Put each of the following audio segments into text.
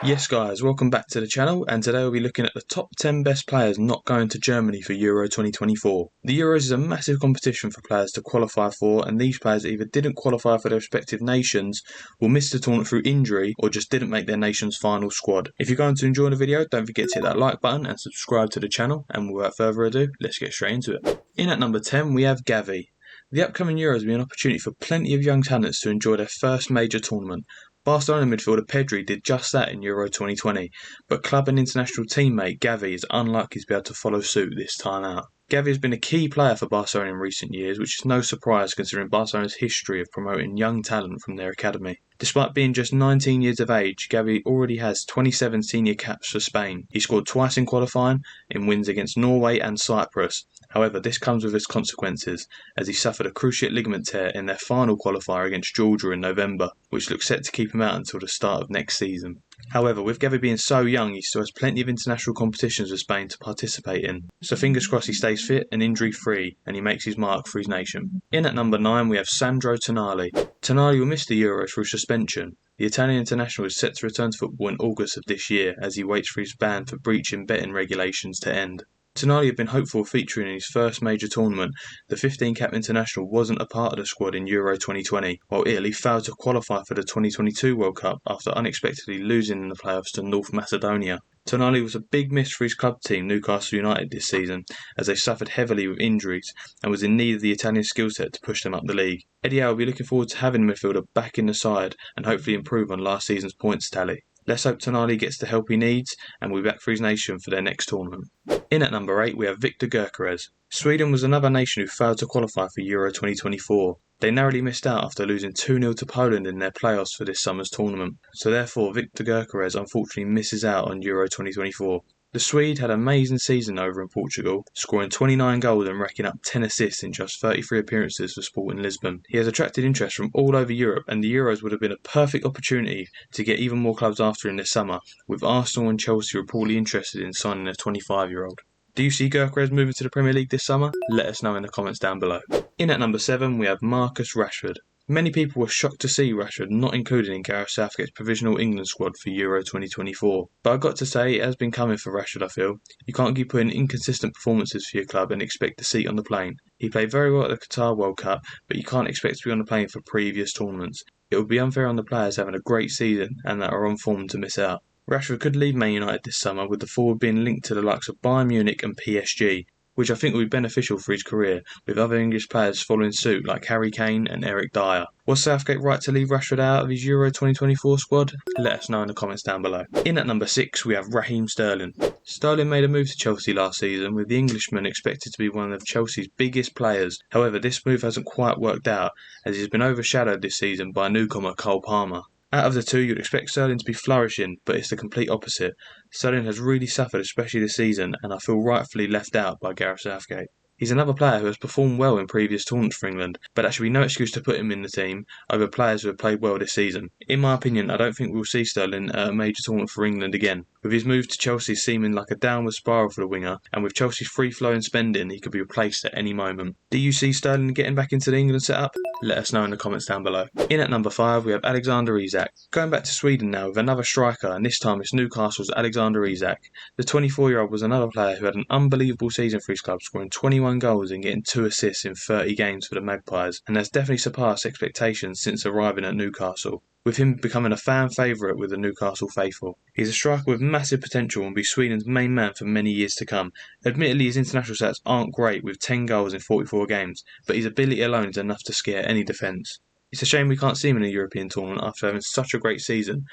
Yes guys, welcome back to the channel, and today we'll be looking at the top 10 best players not going to Germany for Euro 2024. The Euros is a massive competition for players to qualify for, and these players either didn't qualify for their respective nations, will miss the tournament through injury, or just didn't make their nation's final squad. If you're going to enjoy the video, don't forget to hit that like button and subscribe to the channel, and without further ado, let's get straight into it. In at number 10 we have Gavi. The upcoming Euros will be an opportunity for plenty of young talents to enjoy their first major tournament. Barcelona midfielder Pedri did just that in Euro 2020, but club and international teammate Gavi is unlikely to be able to follow suit this time out. Gavi has been a key player for Barcelona in recent years, which is no surprise considering Barcelona's history of promoting young talent from their academy. Despite being just 19 years of age, Gavi already has 27 senior caps for Spain. He scored twice in qualifying, in wins against Norway and Cyprus. However, this comes with its consequences, as he suffered a cruciate ligament tear in their final qualifier against Georgia in November, which looks set to keep him out until the start of next season. However, with Gavi being so young, he still has plenty of international competitions with Spain to participate in, so fingers crossed he stays fit and injury free and he makes his mark for his nation. In at number 9 we have Sandro Tonali. Tonali will miss the Euros through suspension. The Italian international is set to return to football in August of this year as he waits for his ban for breaching betting regulations to end. Tonali had been hopeful of featuring in his first major tournament. The 15-cap international wasn't a part of the squad in Euro 2020, while Italy failed to qualify for the 2022 World Cup after unexpectedly losing in the playoffs to North Macedonia. Tonali was a big miss for his club team Newcastle United this season, as they suffered heavily with injuries and was in need of the Italian skill set to push them up the league. Eddie Howe will be looking forward to having the midfielder back in the side and hopefully improve on last season's points tally. Let's hope Tonali gets the help he needs and will be back for his nation for their next tournament. In at number 8 we have Victor Gyoekeres. Sweden was another nation who failed to qualify for Euro 2024. They narrowly missed out after losing 2-0 to Poland in their playoffs for this summer's tournament, so therefore Victor Gyoekeres unfortunately misses out on Euro 2024. The Swede had an amazing season over in Portugal, scoring 29 goals and racking up 10 assists in just 33 appearances for Sporting Lisbon. He has attracted interest from all over Europe, and the Euros would have been a perfect opportunity to get even more clubs after him this summer, with Arsenal and Chelsea reportedly interested in signing a 25-year-old. Do you see Gyoekeres moving to the Premier League this summer? Let us know in the comments down below. In at number 7 we have Marcus Rashford. Many people were shocked to see Rashford not included in Gareth Southgate's provisional England squad for Euro 2024. But I've got to say, it has been coming for Rashford, I feel. You can't keep putting inconsistent performances for your club and expect a seat on the plane. He played very well at the Qatar World Cup, but you can't expect to be on the plane for previous tournaments. It would be unfair on the players having a great season and that are on form to miss out. Rashford could leave Man United this summer, with the forward being linked to the likes of Bayern Munich and PSG, which I think will be beneficial for his career, with other English players following suit like Harry Kane and Eric Dyer. Was Southgate right to leave Rashford out of his Euro 2024 squad? Let us know in the comments down below. In at number 6 we have Raheem Sterling. Sterling made a move to Chelsea last season, with the Englishman expected to be one of Chelsea's biggest players. However, this move hasn't quite worked out, as he's been overshadowed this season by newcomer Cole Palmer. Out of the two, you'd expect Sterling to be flourishing, but it's the complete opposite. Sterling has really suffered, especially this season, and I feel rightfully left out by Gareth Southgate. He's another player who has performed well in previous tournaments for England, but that should be no excuse to put him in the team over players who have played well this season. In my opinion, I don't think we'll see Sterling at a major tournament for England again. With his move to Chelsea seeming like a downward spiral for the winger, and with Chelsea's free-flowing spending, he could be replaced at any moment. Do you see Sterling getting back into the England setup? Let us know in the comments down below. In at number 5 we have Alexander Isak. Going back to Sweden now with another striker, and this time it's Newcastle's Alexander Isak. The 24-year-old was another player who had an unbelievable season for his club, scoring 21 goals and getting 2 assists in 30 games for the Magpies, and has definitely surpassed expectations since arriving at Newcastle, with him becoming a fan favourite with the Newcastle faithful. He's a striker with massive potential and will be Sweden's main man for many years to come. Admittedly, his international stats aren't great with 10 goals in 44 games, but his ability alone is enough to scare any defence. It's a shame we can't see him in a European tournament after having such a great season,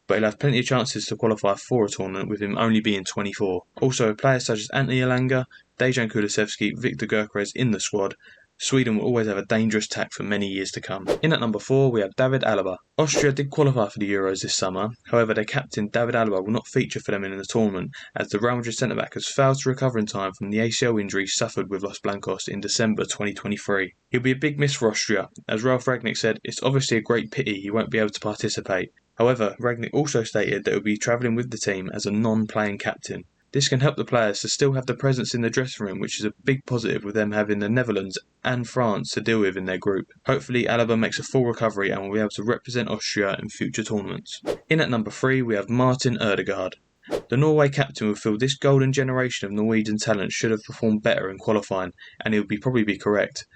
but he'll have plenty of chances to qualify for a tournament with him only being 24. Also, players such as Anthony Elanga, Dejan Kulusevski, Victor Gyoekeres in the squad, Sweden will always have a dangerous attack for many years to come. In at number 4 we have David Alaba. Austria did qualify for the Euros this summer, however their captain David Alaba will not feature for them in the tournament, as the Real Madrid centre-back has failed to recover in time from the ACL injury suffered with Los Blancos in December 2023. He'll be a big miss for Austria, as Ralf Rangnick said it's obviously a great pity he won't be able to participate. However, Rangnick also stated that he'll be travelling with the team as a non-playing captain. This can help the players to still have the presence in the dressing room, which is a big positive with them having the Netherlands and France to deal with in their group. Hopefully Alaba makes a full recovery and will be able to represent Austria in future tournaments. In at number 3 we have Martin Odegaard. The Norway captain will feel this golden generation of Norwegian talent should have performed better in qualifying, and he would probably be correct.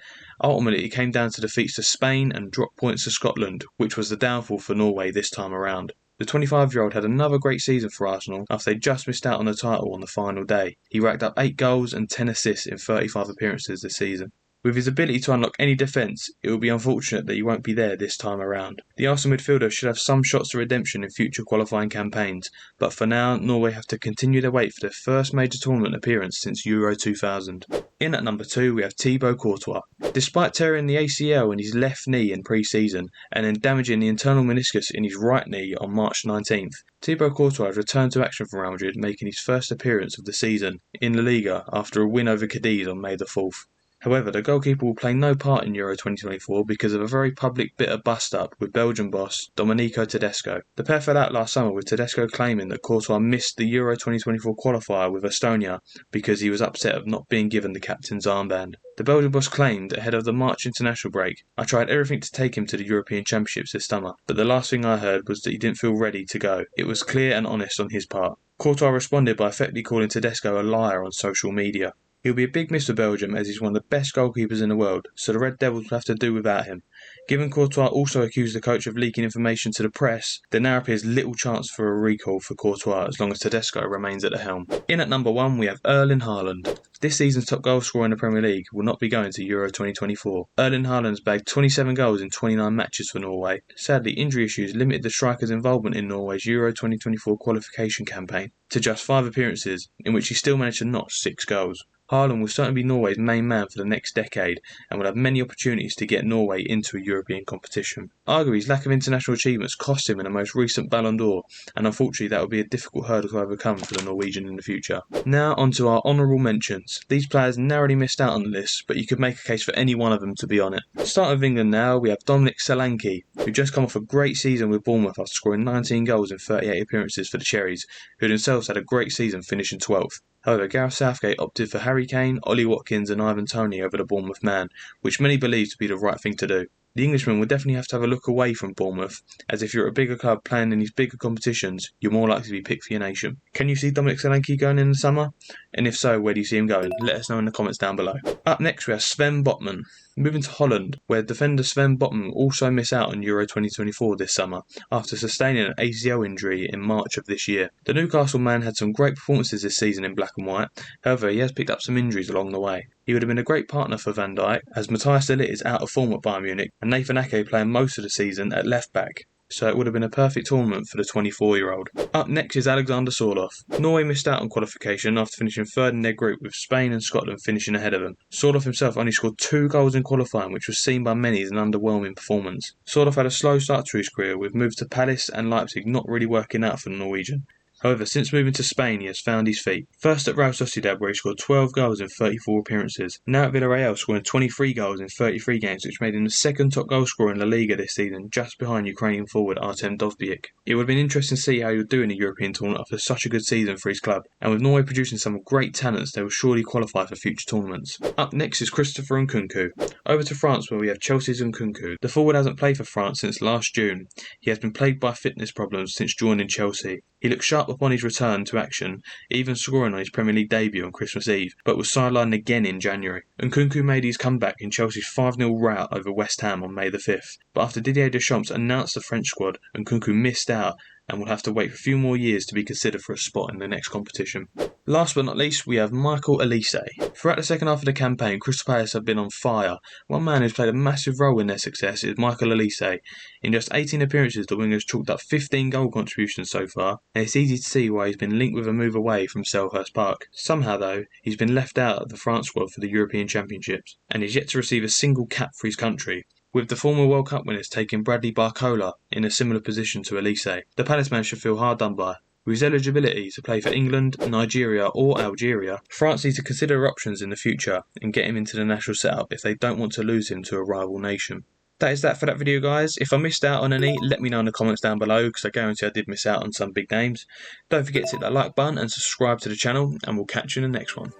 Ultimately, it came down to defeats to Spain and drop points to Scotland, which was the downfall for Norway this time around. The 25-year-old had another great season for Arsenal after they just missed out on the title on the final day. He racked up 8 goals and 10 assists in 35 appearances this season. With his ability to unlock any defence, it will be unfortunate that he won't be there this time around. The Arsenal midfielder should have some shots to redemption in future qualifying campaigns, but for now, Norway have to continue their wait for their first major tournament appearance since Euro 2000. In at number 2, we have Thibaut Courtois. Despite tearing the ACL in his left knee in pre-season and then damaging the internal meniscus in his right knee on March 19th, Thibaut Courtois has returned to action for Real Madrid, making his first appearance of the season in La Liga after a win over Cadiz on May the 4th. However, the goalkeeper will play no part in Euro 2024 because of a very public bitter bust-up with Belgian boss Domenico Tedesco. The pair fell out last summer, with Tedesco claiming that Courtois missed the Euro 2024 qualifier with Estonia because he was upset of not being given the captain's armband. The Belgian boss claimed ahead of the March international break, "I tried everything to take him to the European Championships this summer, but the last thing I heard was that he didn't feel ready to go. It was clear and honest on his part." Courtois responded by effectively calling Tedesco a liar on social media. He'll be a big miss for Belgium as he's one of the best goalkeepers in the world, so the Red Devils will have to do without him. Given Courtois also accused the coach of leaking information to the press, there now appears little chance for a recall for Courtois as long as Tedesco remains at the helm. In at number 1 we have Erling Haaland. This season's top goal scorer in the Premier League will not be going to Euro 2024. Erling Haaland's bagged 27 goals in 29 matches for Norway. Sadly, injury issues limited the striker's involvement in Norway's Euro 2024 qualification campaign to just 5 appearances, in which he still managed to notch 6 goals. Haaland will certainly be Norway's main man for the next decade and will have many opportunities to get Norway into a European competition. Arguably, his lack of international achievements cost him in the most recent Ballon d'Or, and unfortunately that will be a difficult hurdle to overcome for the Norwegian in the future. Now onto our honourable mentions. These players narrowly missed out on the list, but you could make a case for any one of them to be on it. Starting with England now, we have Dominic Solanke, who just come off a great season with Bournemouth after scoring 19 goals in 38 appearances for the Cherries, who themselves had a great season finishing 12th. However, Gareth Southgate opted for Harry Kane, Ollie Watkins and Ivan Toney over the Bournemouth man, which many believe to be the right thing to do. The Englishman will definitely have to have a look away from Bournemouth, as if you're a bigger club playing in these bigger competitions, you're more likely to be picked for your nation. Can you see Dominic Solanke going in the summer? And if so, where do you see him going? Let us know in the comments down below. Up next we have Sven Botman. Moving to Holland, where defender Sven Botman will also miss out on Euro 2024 this summer, after sustaining an ACL injury in March of this year. The Newcastle man had some great performances this season in black and white, however he has picked up some injuries along the way. He would have been a great partner for Van Dijk, as Matthias de Ligt is out of form at Bayern Munich, and Nathan Ake playing most of the season at left back. So it would have been a perfect tournament for the 24-year-old. Up next is Alexander Sorloth. Norway missed out on qualification after finishing third in their group, with Spain and Scotland finishing ahead of them. Sorloth himself only scored 2 goals in qualifying, which was seen by many as an underwhelming performance. Sorloth had a slow start to his career, with moves to Palace and Leipzig not really working out for the Norwegian. However, since moving to Spain, he has found his feet. First at Real Sociedad, where he scored 12 goals in 34 appearances. Now at Villarreal, scoring 23 goals in 33 games, which made him the second top goal scorer in La Liga this season, just behind Ukrainian forward Artem Dovbyk. It would have been interesting to see how he would do in a European tournament after such a good season for his club, and with Norway producing some great talents, they will surely qualify for future tournaments. Up next is Christopher Nkunku. Over to France, where we have Chelsea's Nkunku. The forward hasn't played for France since last June. He has been plagued by fitness problems since joining Chelsea. He looked sharp upon his return to action, even scoring on his Premier League debut on Christmas Eve, but was sidelined again in January. Nkunku made his comeback in Chelsea's 5-0 rout over West Ham on May the 5th, but after Didier Deschamps announced the French squad, Nkunku missed out and will have to wait for a few more years to be considered for a spot in the next competition. Last but not least, we have Michael Olise. Throughout the second half of the campaign, Crystal Palace have been on fire. One man who's played a massive role in their success is Michael Olise. In just 18 appearances, the winger has chalked up 15 goal contributions so far, and it's easy to see why he's been linked with a move away from Selhurst Park. Somehow, though, he's been left out of the France squad for the European Championships, and is yet to receive a single cap for his country, with the former World Cup winners taking Bradley Barcola in a similar position to Olise. The Palace man should feel hard done by. With his eligibility to play for England, Nigeria or Algeria, France need to consider options in the future and get him into the national setup if they don't want to lose him to a rival nation. That is that for that video, guys. If I missed out on any, let me know in the comments down below, because I guarantee I did miss out on some big names. Don't forget to hit that like button and subscribe to the channel, and we'll catch you in the next one.